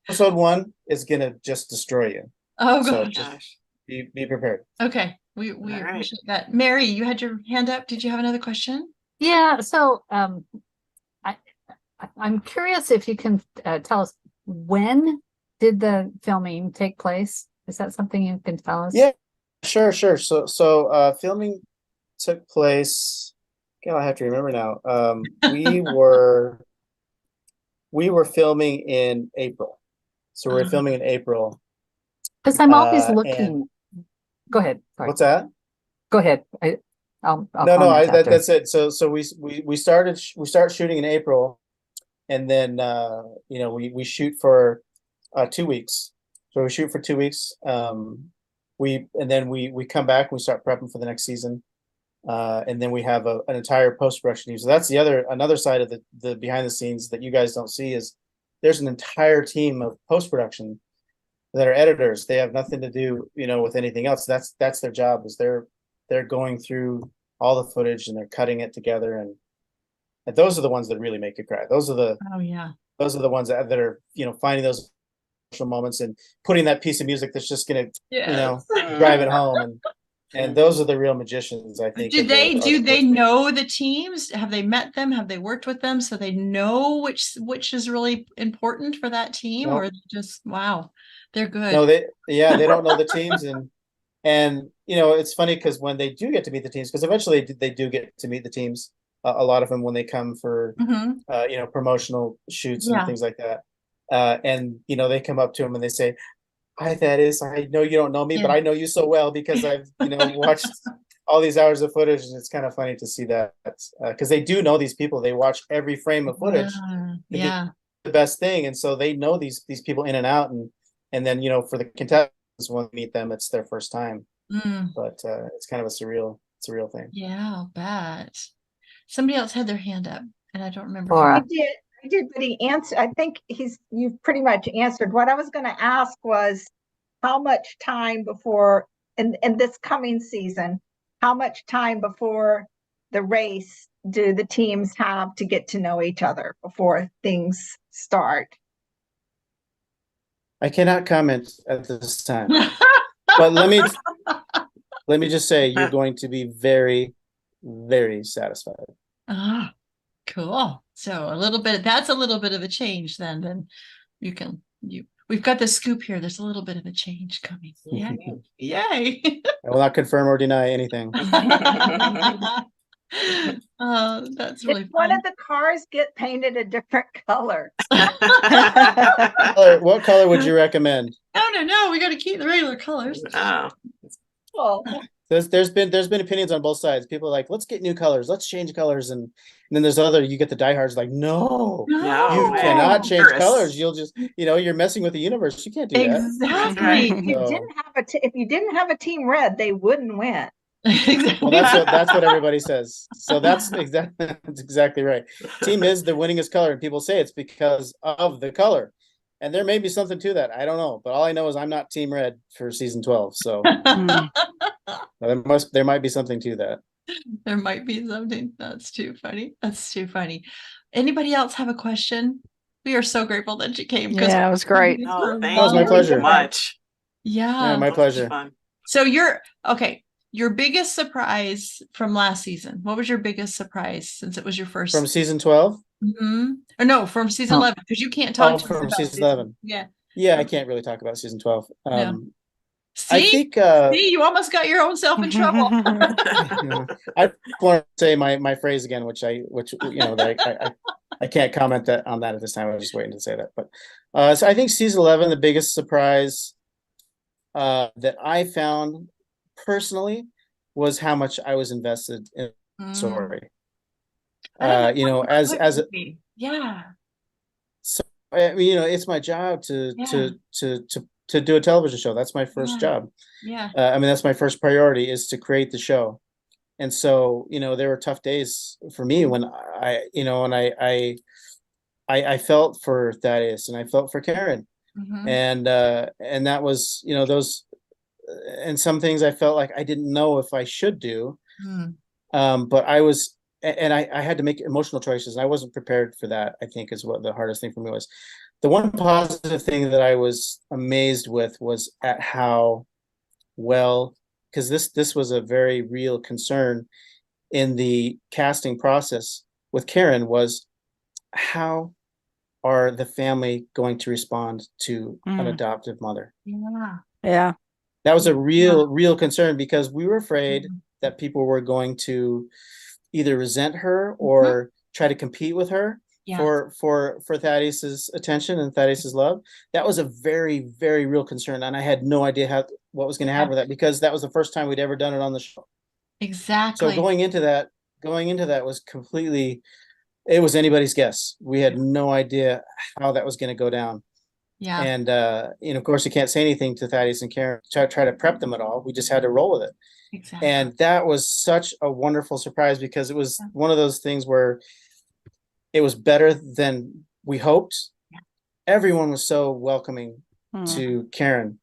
episode 1 is gonna just destroy you. Oh, So gosh. just be prepared. Okay. We All right. appreciate that. Mary, you had your hand up. Did you have another question? Yeah, so I'm curious if you can tell us, when did the filming take place? Is that something you can tell us? Yeah, sure. So filming took place. God, I have to remember now. We were filming in April. So we were filming in April. Because I'm always and looking. Go ahead. Sorry. what's that? Go ahead. I'll No, comment after. that's it. So we start shooting in April, and then we shoot for 2 weeks. So we shoot for 2 weeks. We come back and we start prepping for the next season. And then we have an entire post-production team. So that's another side of the behind the scenes that you guys don't see, is there's an entire team of post-production that are editors. They have nothing to do, with anything else. That's their job, is they're going through all the footage and they're cutting it together, and those are the ones that really make you cry. Those are the ones that are, finding those emotional moments and putting that piece of music that's just gonna, drive it home. And those are the real magicians, I think. Do they know the teams? Have they met them? Have they worked with them so they know which is really important for that team? Nope. Or just, wow, they're good. No, they don't know the teams, and it's funny because when they do get to meet the teams, because eventually they do get to meet the teams, a lot of them when they come for promotional shoots and things like that, and they come up to them and they say, "Hi, Thaddeus. I know you don't know me, but I know you so well because I've watched all these hours of footage," and it's kind of funny to see that, because they do know these people. They watch every frame of footage. Yeah. The best thing, and so they know these people in and out, and then for the contestants, when they meet them, it's their first time. But it's kind of a surreal thing. Yeah, I'll bet. Somebody else had their hand up and I don't remember. Laura. I did, but he answered. I think you've pretty much answered. What I was going to ask was, how much time before, in this coming season, how much time before the race do the teams have to get to know each other before things start? I cannot comment at this time, but let me just say, you're going to be very, very satisfied. Ah, cool. So that's a little bit of a change then we've got the scoop here. There's a little bit of a change coming. Yeah. Yay. I will not confirm or deny anything. Oh, that's really Did one fun. of the cars get painted a different color? What color would you recommend? No, we got to keep the regular colors. Oh, There's been opinions on both sides. People are like, let's get new colors, let's change colors, and then there's you get the diehards like, no, you cannot change colors. You'll just, you're messing with the universe. You can't do that. Exactly. if you didn't have a team red, they wouldn't win. Well, that's what everybody says. So that's exactly right. Team is the winningest color, and people say it's because of the color. And there may be something to that. I don't know, but all I know is I'm not team red for season 12. So there might be something to that. There might be something. That's too funny. Anybody else have a question? We are so grateful that you came. Yeah, it was great. Oh, That was my pleasure. so much. Yeah. My pleasure. So your biggest surprise from last season. What was your biggest surprise since it was your first From season 12? Or no, from season 11, because you can't talk to us from about season 11. Yeah, I can't really talk about season 12. See, I think you almost got your own self in trouble. I want to say my phrase again, which I can't comment on that at this time. I was just waiting to say that. But so I think season 11, the biggest surprise that I found personally was how much I was invested in the story. It's my job to do a television show. That's my first job. That's my first priority, is to create the show. And so, there were tough days for me when I felt for Thaddeus and I felt for Karen. And that was, those, and some things I felt like I didn't know if I should do. But I was and I had to make emotional choices, and I wasn't prepared for that, I think, is what the hardest thing for me was. The one positive thing that I was amazed with was at how well, because this was a very real concern in the casting process with Karen, was how are the family going to respond to an adoptive mother? Yeah. Yeah. That was a real concern, because we were afraid that people were going to either resent her or try to compete with her for Thaddeus's attention and Thaddeus's love. That was a very, very real concern, and I had no idea what was going to happen with that, because that was the first time we'd ever done it on the show. Exactly. So going into that was completely, it was anybody's guess. We had no idea how that was going to go down. Yeah. And of course, you can't say anything to Thaddeus and Karen, try to prep them at all. We just had to roll with it. Exactly. And that was such a wonderful surprise, because it was one of those things where it was better than we hoped. Yeah. Everyone was so welcoming to Karen.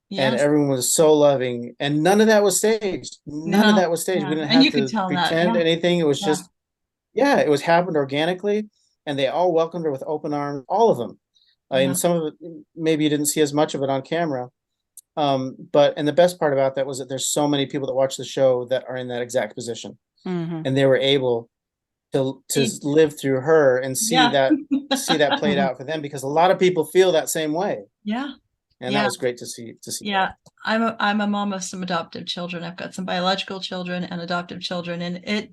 Yes. And everyone was so loving, and none of that was staged. None of that was staged. Yeah. We didn't And you have could to tell that, pretend anything. It was Yeah. just, it was happened organically, and they all welcomed her with open arms, all of them. And some of it, maybe you didn't see as much of it on camera. And the best part about that was that there's so many people that watch the show that are in that exact position. And they were able to live through her and see that played out for them, because a lot of people feel that same way. Yeah. And that was great to see. Yeah. I'm a mom of some adoptive children. I've got some biological children and adoptive children. And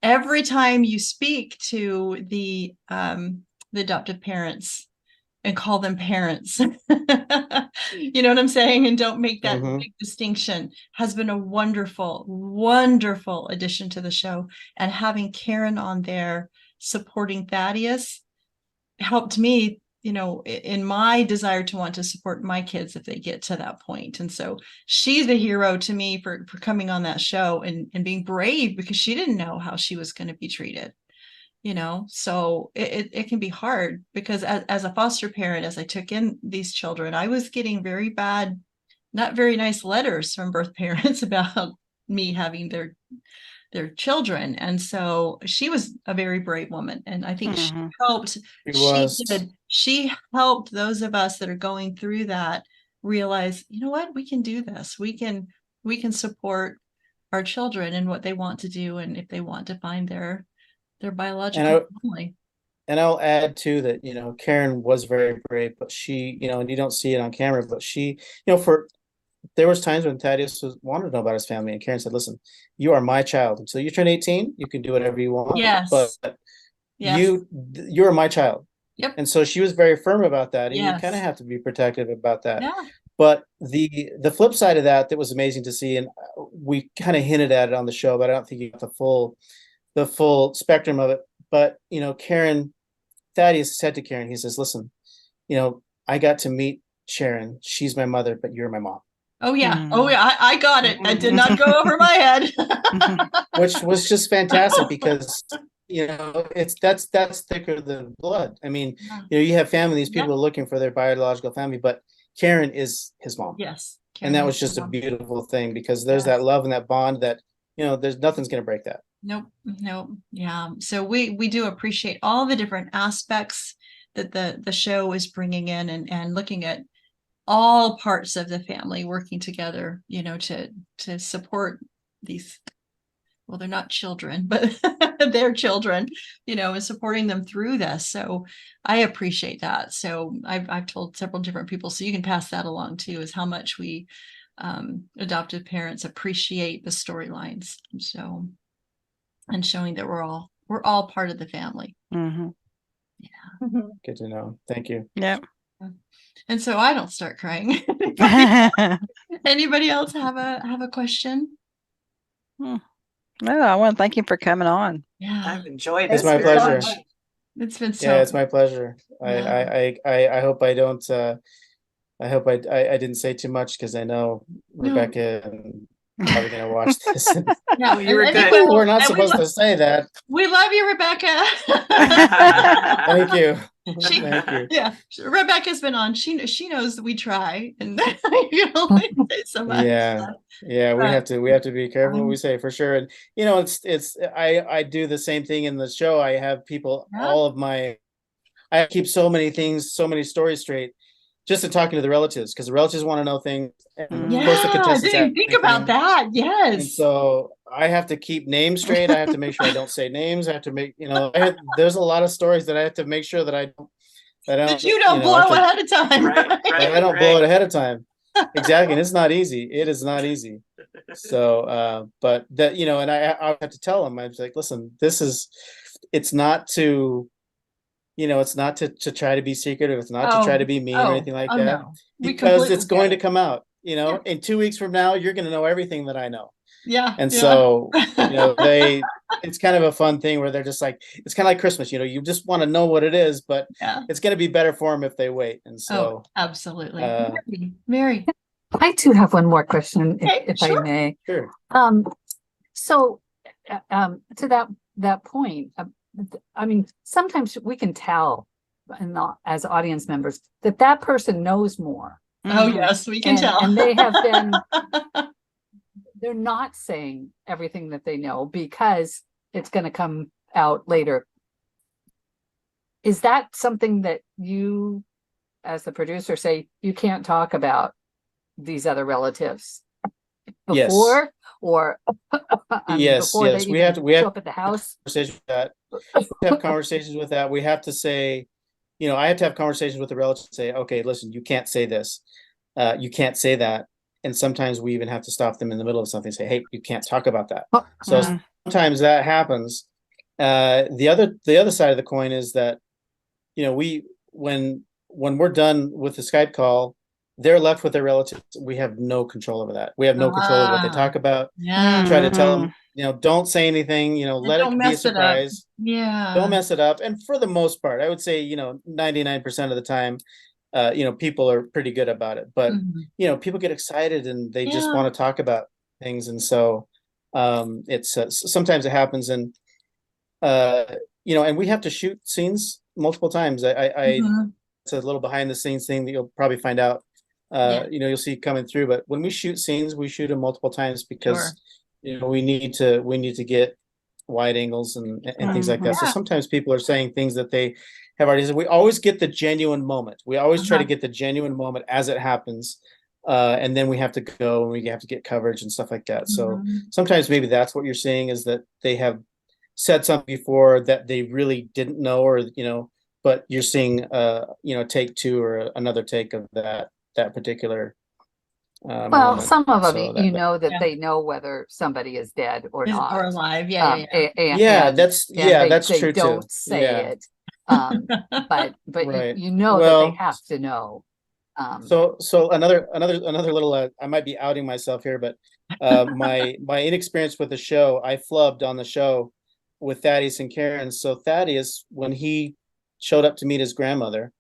every time you speak to the adoptive parents and call them parents, you know what I'm saying? And don't make that big distinction, has been a wonderful, wonderful addition to the show. And having Karen on there supporting Thaddeus helped me, in my desire to want to support my kids if they get to that point. And so she's a hero to me for coming on that show and being brave, because she didn't know how she was going to be treated. So it can be hard, because as a foster parent, as I took in these children, I was getting very bad, not very nice letters from birth parents about me having their children. And so she was a very brave woman. And I think she helped. She helped those of us that are going through that realize, you know what, we can do this. We can support our children in what they want to do, and if they want to find their biological family. And I'll add too that, Karen was very brave, but she, and you don't see it on camera, but she, there was times when Thaddeus wanted to know about his family, and Karen said, listen, you are my child. Until you turn 18, you can do whatever you want. Yes. But you're my child. Yep. And so she was very firm about that. And Yes. you kind of have to be protective about that. Yeah. But the flip side of that was amazing to see. And we kind of hinted at it on the show, but I don't think you got the full spectrum of it. But, Thaddeus said to Karen, he says, listen, I got to meet Sharon. She's my mother, but you're my mom. Oh yeah. Oh yeah. I got it. That did not go over my head. Which was just fantastic, because that's thicker than blood. I mean, you have family, these people are looking for their biological family, but Karen is his mom. Yes. And that was just a beautiful thing, because there's that love and that bond that, there's nothing's going to break that. Nope. Yeah. So we do appreciate all the different aspects that the show is bringing in, and looking at all parts of the family working together, to support these, well, they're not children, but they're children, and supporting them through this. So I appreciate that. So I've told several different people, so you can pass that along too, is how much we adoptive parents appreciate the storylines. So, and showing that we're all part of the family. Mm-hmm. Yeah. Good to know. Thank you. Yeah. And so I don't start crying. Anybody else have a question? No, I want to thank you for coming on. Yeah, I've enjoyed It's this my very pleasure. much. it's been so. Yeah, it's my pleasure. Yeah. I hope I don't. I hope I didn't say too much, because I know Rebecca and probably gonna watch this. No, You were and good. we will. We're not And supposed to say that. we love you, Rebecca. Thank you. She, Thank you. yeah, Rebecca's been on. She knows that we try, and you know, we say so much. Yeah. Yeah, we But, have to be careful what we say for sure. And it's I do the same thing in the show. I have people Yeah. I keep so many things, so many stories straight just in talking to the relatives, because the relatives want to know things. And of course the Yeah, I contestants didn't have even think about everything. that. And Yes. so I have to keep names straight. I have to make sure I don't say names. I have to make, there's a lot of stories that I have to make sure that I That don't, you don't blow ahead of time. Right, Right. that I don't blow it ahead of time. Exactly. And it's not easy. It is not easy. So, but that, and I have to tell them, I was like, listen, it's not to, it's not to try to be secretive. It's not to try to be mean or anything like that, No. We because completely it's going get to it. come out, Yeah. in 2 weeks from now, you're going to know everything that I know. Yeah. And Yeah. so, it's kind of a fun thing where they're just like, it's kind of like Christmas, you just want to know what it is, but Yeah. it's going to be better for them if they wait. And so, absolutely. uh, Mary. I do have one more question, Okay, if I sure. may. sure. So, to that point, I mean, sometimes we can tell, and not as audience members, that person knows more. Oh, yes, we can tell. And they have been, they're not saying everything that they know because it's going to come out later. Is that something that you, as the producer, say you can't talk about these other relatives before? Yes. Or Yes, before they we have even to show up at the house? conversations with that. We have conversations with that. We have to say, I have to have conversations with the relatives, say, okay, listen, you can't say this, you can't say that. And sometimes we even have to stop them in the middle of something, say, hey, you can't talk about that. So sometimes that happens. The other side of the coin is that, when we're done with the Skype call, they're left with their relatives. We have no control over that. We have no control of what they talk about. Yeah. Try to tell them, don't say anything, let it be a surprise. Yeah. Don't mess it up. And for the most part, I would say, 99% of the time, people are pretty good about it. But, people get excited and they just want to talk about things. And so it's sometimes it happens. And, and we have to shoot scenes multiple times. It's a little behind the scenes thing that you'll probably find out. You'll see coming through. But when we shoot scenes, we shoot them multiple times because we need to get wide angles and things like that. So sometimes people are saying things that they have already said. We always get the genuine moment. We always try to get the genuine moment as it happens. And then we have to go and we have to get coverage and stuff like that. So sometimes maybe that's what you're seeing, is that they have said something before that they really didn't know, or but you're seeing take two or another take of that particular well, moment. some of them, So that they know whether somebody is dead or not, or alive. that's true don't too. Say it, but right. that they have to know. So another little, I might be outing myself here, but my inexperience with the show, I flubbed on the show with Thaddeus and Karen. So Thaddeus, when he showed up to meet his grandmother,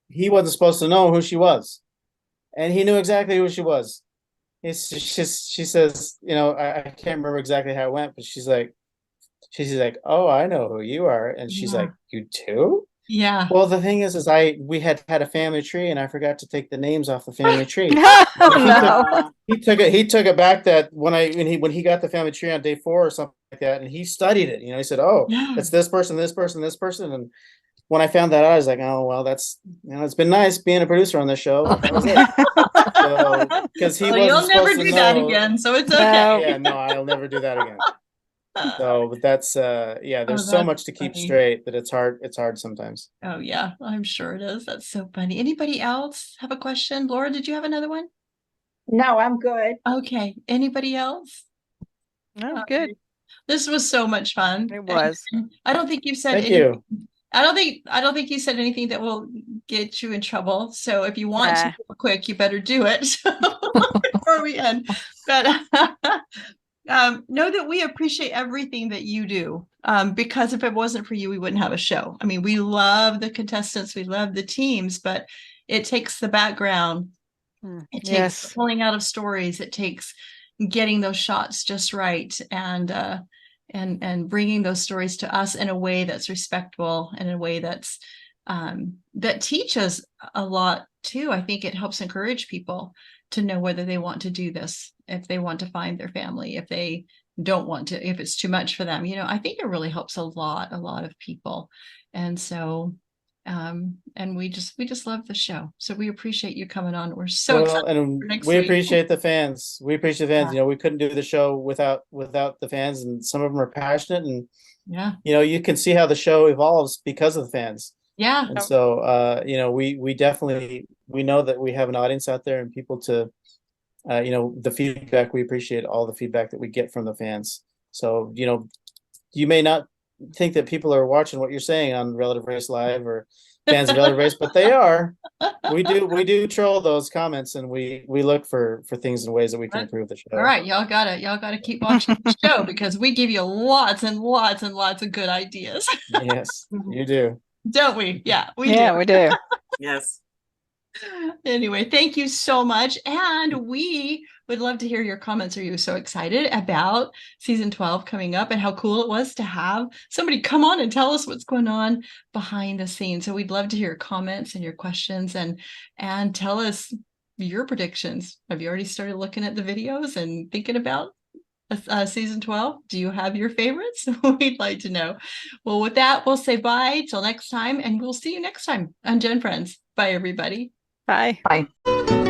he wasn't supposed to know who she was, and he knew exactly who she was. She says, I can't remember exactly how it went, but she's like, oh, I know who you are. And she's like, you too? Yeah. Well, the thing is we had a family tree, and I forgot to take the names off the family tree. He took it back that when he got the family tree on day 4 or something like that, and he studied it. He said, oh, it's this person, this person, this person. And when I found that out, I was like, oh, well, that's, it's been nice being a producer on this show. That was it. Because he wasn't you'll never supposed to do that know. again, so it's okay. Yeah, no, I'll never do that again. So, but that's there's so much to keep straight that it's hard sometimes. Oh yeah, I'm sure it is. That's so funny. Anybody else have a question? Laura, did you have another one? No, I'm good. Okay. Anybody else? No, good. This was so much fun. It was. I don't think you've said Thank anything. you. I don't think you said anything that will get you in trouble. So if you want to real quick, you better do it before we end. But know that we appreciate everything that you do, because if it wasn't for you, we wouldn't have a show. I mean, we love the contestants, we love the teams, but it takes the background. It takes pulling out of stories. It takes getting those shots just right, and bringing those stories to us in a way that's respectful and in a way that's that teach us a lot too. I think it helps encourage people to know whether they want to do this, if they want to find their family, if they don't want to, if it's too much for them. I think it really helps a lot of people. And so, and we just love the show. So we appreciate you coming on. We're so excited and for next we week. appreciate the fans. We appreciate the fans. Yeah. We couldn't do the show without the fans, and some of them are passionate, and Yeah. you can see how the show evolves because of the fans. Yeah. And so, we definitely, we know that we have an audience out there and people to, the feedback, we appreciate all the feedback that we get from the fans. So, you may not think that people are watching what you're saying on Relative Race Live or fans of Relative Race, but they are. We do troll those comments, and we look for things and ways that we can improve the show. All right, y'all gotta keep watching the show because we give you lots and lots and lots of good ideas. Yes, you do. Don't we? Yeah, we Yeah, do. we do. Yes. Anyway, thank you so much. And we would love to hear your comments. Are you so excited about season 12 coming up and how cool it was to have somebody come on and tell us what's going on behind the scenes? So we'd love to hear your comments and your questions and tell us your predictions. Have you already started looking at the videos and thinking about season 12? Do you have your favorites? We'd like to know. Well, with that, we'll say bye till next time, and we'll see you next time on Gen Friends. Bye, everybody. Bye. Bye.